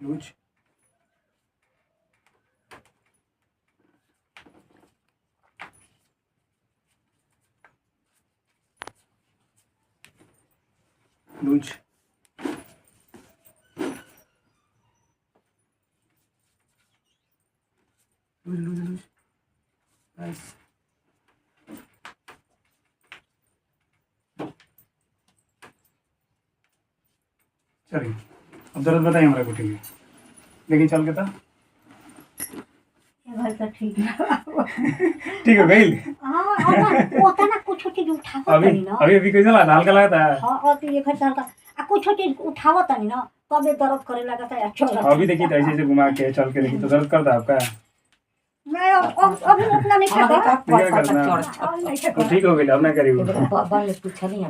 Loose loose loose loose loose nice चलिए अब दर्द बताइए हमारा घुटने में लेकिन चल के था ये घर का ठीक है। ठीक है गई हाँ होता ना कुछ चीज उठावत अभी नहीं ना। अभी अभी कैसा लगा हल्का लगा था हाँ और तो ये घर का कुछ चीज उठावत नहीं ना तब ये दर्द करे लगा था अच्छा लगा। अभी देखिए तो ऐसे ऐसे घुमा के चल के देखिए तो दर्द करता है आपका मैं अभी उतना नहीं हमारे खाता। का नहीं पैसा करना। का चढ़ नहीं तो ठीक हो गई अब ना करिए बाबा ने पूछा नहीं